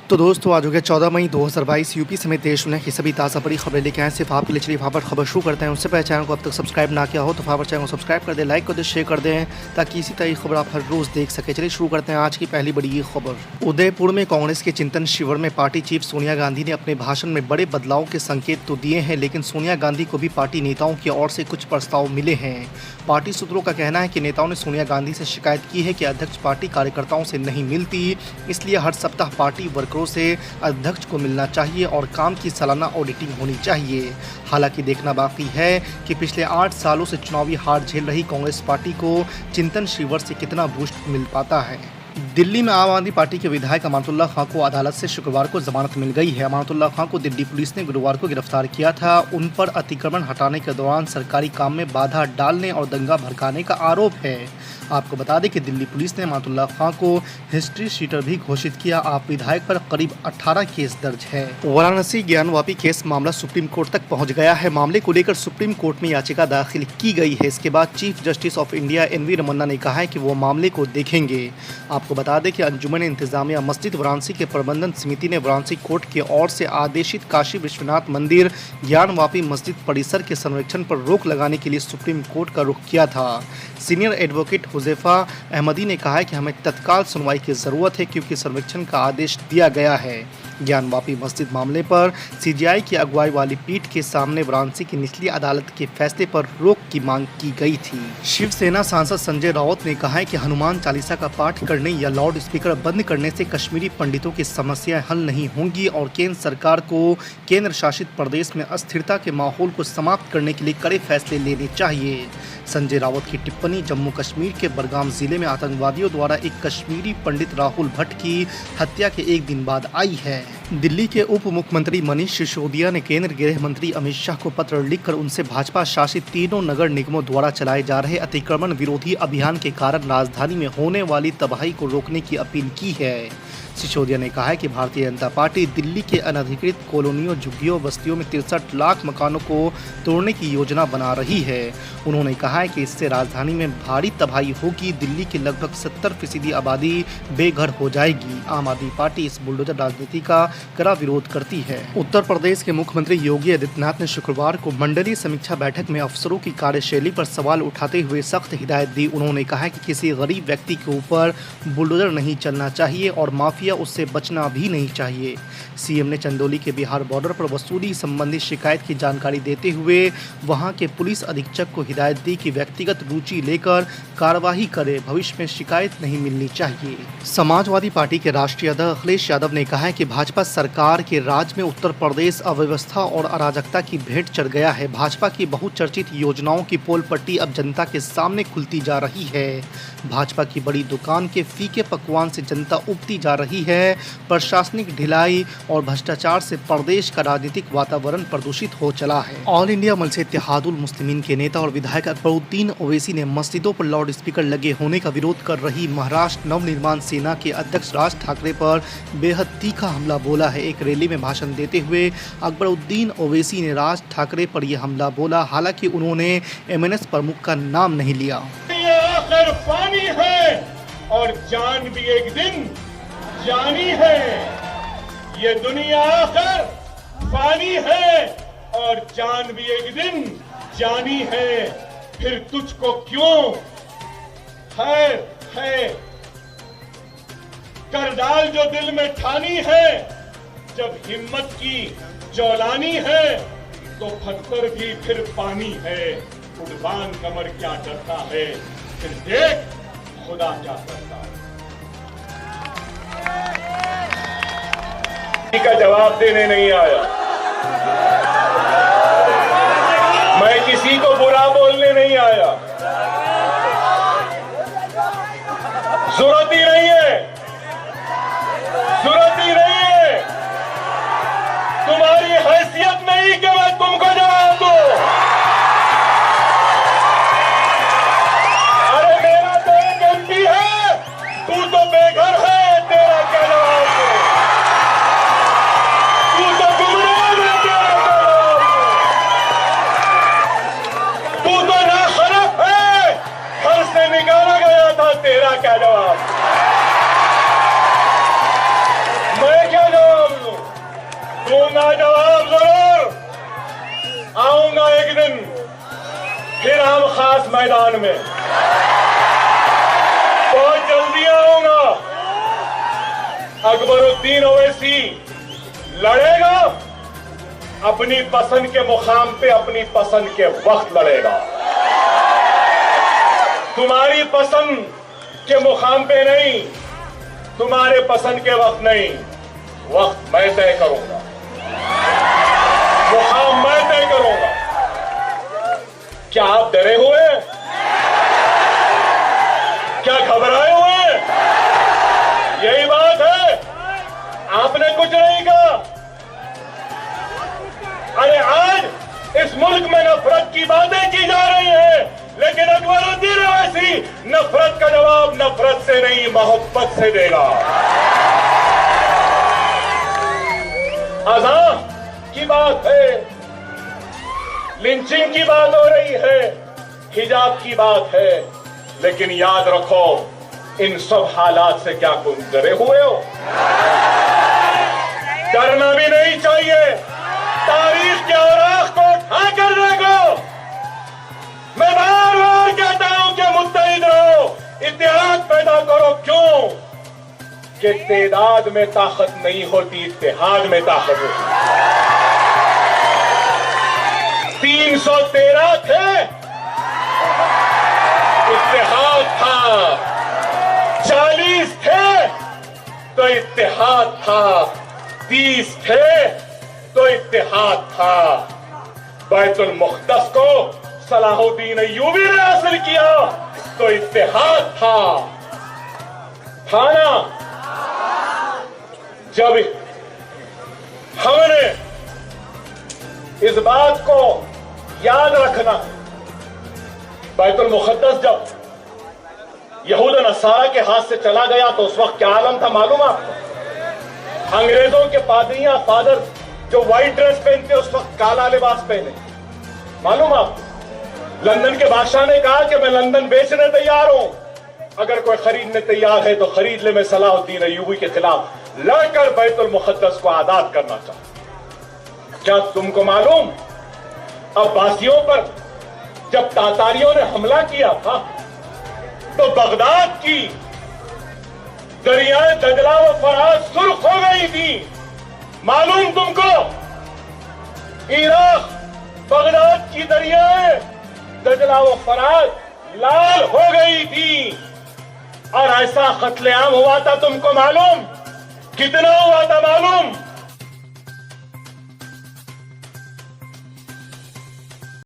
तो दोस्तों आज हो गया 14 मई 2022। यूपी समेत देश दुनिया की सभी ताज़ा बड़ी खबरें लेके आए सिर्फ आपके लिए। चलिए फटाफट खबर शुरू करते हैं। उससे पहले चैनल को अब तक सब्सक्राइब ना किया हो तो फटाफट चैनल को सब्सक्राइब कर दें, लाइक कर दें, शेयर कर दें ताकि इसी तरह की खबर आप हर रोज़ देख सकें। चलिए शुरू करते हैं आज की पहली बड़ी ये खबर। उदयपुर में कांग्रेस के चिंतन शिविर में पार्टी चीफ सोनिया गांधी ने अपने भाषण में बड़े बदलाव के संकेत तो दिए हैं, लेकिन सोनिया गांधी को भी पार्टी नेताओं की ओर से कुछ प्रस्ताव मिले हैं। पार्टी सूत्रों का कहना है कि नेताओं ने सोनिया गांधी से शिकायत की है कि अध्यक्ष पार्टी कार्यकर्ताओं से नहीं मिलती, इसलिए हर सप्ताह पार्टी वर्करों से अध्यक्ष को मिलना चाहिए और काम की सालाना ऑडिटिंग होनी चाहिए। हालांकि देखना बाकी है कि पिछले 8 सालों से चुनावी हार झेल रही कांग्रेस पार्टी को चिंतन शिविर से कितना बूस्ट मिल पाता है। दिल्ली में आम आदमी पार्टी के विधायक अमानतुल्ला खां को अदालत से शुक्रवार को जमानत मिल गई है। अमानतुल्ला खां को दिल्ली पुलिस ने गुरुवार को गिरफ्तार किया था। उन पर अतिक्रमण हटाने के दौरान सरकारी काम में बाधा डालने और दंगा भड़काने का आरोप है। आपको बता दें कि दिल्ली पुलिस ने अमानतुल्ला खां को हिस्ट्री शीटर भी घोषित किया। आप विधायक पर करीब 18 केस दर्ज है। वाराणसी ज्ञानवापी केस मामला सुप्रीम कोर्ट तक पहुंच गया है। मामले को लेकर सुप्रीम कोर्ट में याचिका दाखिल की गई है। इसके बाद chief justice of India N V Ramana ने कहा है कि वो मामले को देखेंगे। आपको बता दें कि अंजुमन इंतजामिया मस्जिद वाराणसी के प्रबंधन समिति ने वाराणसी कोर्ट की ओर से आदेशित काशी विश्वनाथ मंदिर ज्ञानवापी मस्जिद परिसर के संरक्षण पर रोक लगाने के लिए सुप्रीम कोर्ट का रुख किया था। सीनियर एडवोकेट हुज़ैफा अहमदी ने कहा है कि हमें तत्काल सुनवाई की ज़रूरत है क्योंकि सर्वेक्षण का आदेश दिया गया है। ज्ञानवापी मस्जिद मामले पर सीजीआई की अगुवाई वाली पीठ के सामने वाराणसी की निचली अदालत के फैसले पर रोक की मांग की गई थी। शिवसेना सांसद संजय राउत ने कहा है कि हनुमान चालीसा का पाठ करने या लाउड स्पीकर बंद करने से कश्मीरी पंडितों की समस्याएं हल नहीं होंगी और केंद्र सरकार को केंद्र शासित प्रदेश में अस्थिरता के माहौल को समाप्त करने के लिए कड़े फैसले लेने चाहिए। संजय राउत की टिप्पणी जम्मू कश्मीर के बडगाम जिले में आतंकवादियों द्वारा एक कश्मीरी पंडित राहुल भट्ट की हत्या के एक दिन बाद आई है। दिल्ली के उप मुख्यमंत्री मनीष सिसोदिया ने केंद्रीय गृह मंत्री अमित शाह को पत्र लिखकर उनसे भाजपा शासित तीनों नगर निगमों द्वारा चलाए जा रहे अतिक्रमण विरोधी अभियान के कारण राजधानी में होने वाली तबाही को रोकने की अपील की है। सिसोदिया ने कहा है कि भारतीय जनता पार्टी दिल्ली के अनधिकृत कॉलोनियों, झुग्गियों, बस्तियों में 63 लाख मकानों को तोड़ने की योजना बना रही है। उन्होंने कहा है कि इससे राजधानी में भारी तबाही होगी। दिल्ली की लगभग 70% आबादी बेघर हो जाएगी। आम आदमी पार्टी इस बुलडोजर राजनीति का कड़ा विरोध करती है। उत्तर प्रदेश के मुख्यमंत्री योगी आदित्यनाथ ने शुक्रवार को मंडलीय समीक्षा बैठक में अफसरों की कार्यशैली पर सवाल उठाते हुए सख्त हिदायत दी। उन्होंने कहा है कि किसी गरीब व्यक्ति के ऊपर बुलडोजर नहीं चलना चाहिए और माफिया उससे बचना भी नहीं चाहिए। सीएम ने चंदौली के बिहार बॉर्डर पर वसूली संबंधी शिकायत की जानकारी देते हुए वहां के पुलिस अधीक्षक को हिदायत दी कि व्यक्तिगत रुचि लेकर कार्रवाई करे, भविष्य में शिकायत नहीं मिलनी चाहिए। समाजवादी पार्टी के राष्ट्रीय अध्यक्ष अखिलेश यादव ने कहा है कि भाजपा सरकार के राज में उत्तर प्रदेश अव्यवस्था और अराजकता की भेंट चढ़ गया है। भाजपा की बहुचर्चित योजनाओं की पोल पट्टी अब जनता के सामने खुलती जा रही है। भाजपा की बड़ी दुकान के फीके पकवान से जनता उबती जा रही है। प्रशासनिक ढिलाई और भ्रष्टाचार से प्रदेश का राजनीतिक वातावरण प्रदूषित हो चला है। ऑल इंडिया मजलिस इत्तेहादुल मुस्लिमीन के नेता और विधायक अकबरुद्दीन ओवैसी ने मस्जिदों पर लाउड स्पीकर लगे होने का विरोध कर रही महाराष्ट्र नवनिर्माण सेना के अध्यक्ष राज ठाकरे पर बेहद तीखा हमला बोला है। एक रैली में भाषण देते हुए अकबरुद्दीन ओवैसी ने राज ठाकरे पर यह हमला बोला। हालांकि उन्होंने एमएनएस प्रमुख का नाम नहीं लिया। आखिर पानी है और जान भी एक दिन जानी है। ये दुनिया आखिर पानी है और जान भी एक दिन जानी है। फिर तुझको क्यों है कर डाल जो दिल में ठानी है। जब हिम्मत की जौलानी है तो पत्थर भी फिर पानी है। कुर्बान कमर क्या डरता है, फिर देख खुदा क्या करता है। किसी का जवाब देने नहीं आया। मैं किसी को बुरा बोलने नहीं आया। जरूरत ही नहीं है, जरूरत ही नहीं है। तुम्हारी हैसियत नहीं कि मैं तुमको जवाब दूं। अरे मेरा तो एक एमपी है, तू तो बेघर है, तेरा क्या जवाब है? तू तो गुमराह है, तेरा क्या जवाब है? तू तो नाखरफ है, घर से निकाला गया था, तेरा क्या जवाब? मैं क्या जवाब दूंगा जवाब जरूर। आऊंगा एक दिन फिर हम खास मैदान में, बहुत जल्दी आऊंगा। अकबरुद्दीन ओवैसी लड़ेगा, अपनी पसंद के मुकाम पे अपनी पसंद के वक्त लड़ेगा। तुम्हारी पसंद के मुकाम पे नहीं, तुम्हारे पसंद के वक्त नहीं, वक्त मैं तय करूंगा, मुकाम मैं तय करूंगा। क्या आप डरे हुए हैं? क्या घबराए हुए हैं? यही बात है, आपने कुछ नहीं कहा। अरे आज इस मुल्क में नफरत की बातें की जा रही हैं, लेकिन अकबरुद्दीन ओवैसी नफरत का जवाब नफरत से नहीं मोहब्बत से देगा। अज़ान की बात है, लिंचिंग की बात हो रही है, हिजाब की बात है, लेकिन याद रखो इन सब हालात से क्या तुम डरे हुए हो? डरना भी नहीं चाहिए। तारीख के औराख को उठा कर देखो। मैं बार बार कहता हूं कि मुत्तहिद रहो, इत्तेहाद पैदा करो। क्यों? कि तादाद में ताकत नहीं होती, इत्तेहाद में ताकत होती। 313 थे, इत्तेहाद था। 40 थे तो इत्तेहाद था। 30 थे तो इत्तेहाद था। बैतुल मुक़द्दस को सलाहुद्दीन अय्यूबी ने हासिल किया तो इत्तेहाद था ना। जब हमने इस बात को याद रखना, बैतुल मुक़द्दस जब यहूद नसारा के हाथ से चला गया तो उस वक्त क्या आलम था मालूम आपको? अंग्रेजों के पादरियां, फादर जो व्हाइट ड्रेस पहनते उस वक्त काला लिबास पहने, मालूम आपको? लंदन के बादशाह ने कहा कि मैं लंदन बेचने तैयार हूं, अगर कोई खरीदने तैयार है तो खरीद ले। मैं सलाहुद्दीन अय्यूबी के खिलाफ लड़कर बैतुल मुक़द्दस को आजाद करना चाहता। क्या तुमको मालूम अब्बासियों पर जब तातारियों ने हमला किया था तो बगदाद की दरियाएं दजला व फरात सुर्ख हो गई थी। मालूम तुमको? इराक बगदाद की दरियाएं दजला व फरात लाल हो गई थी और ऐसा कत्लेआम हुआ था। तुमको मालूम कितना हुआ था?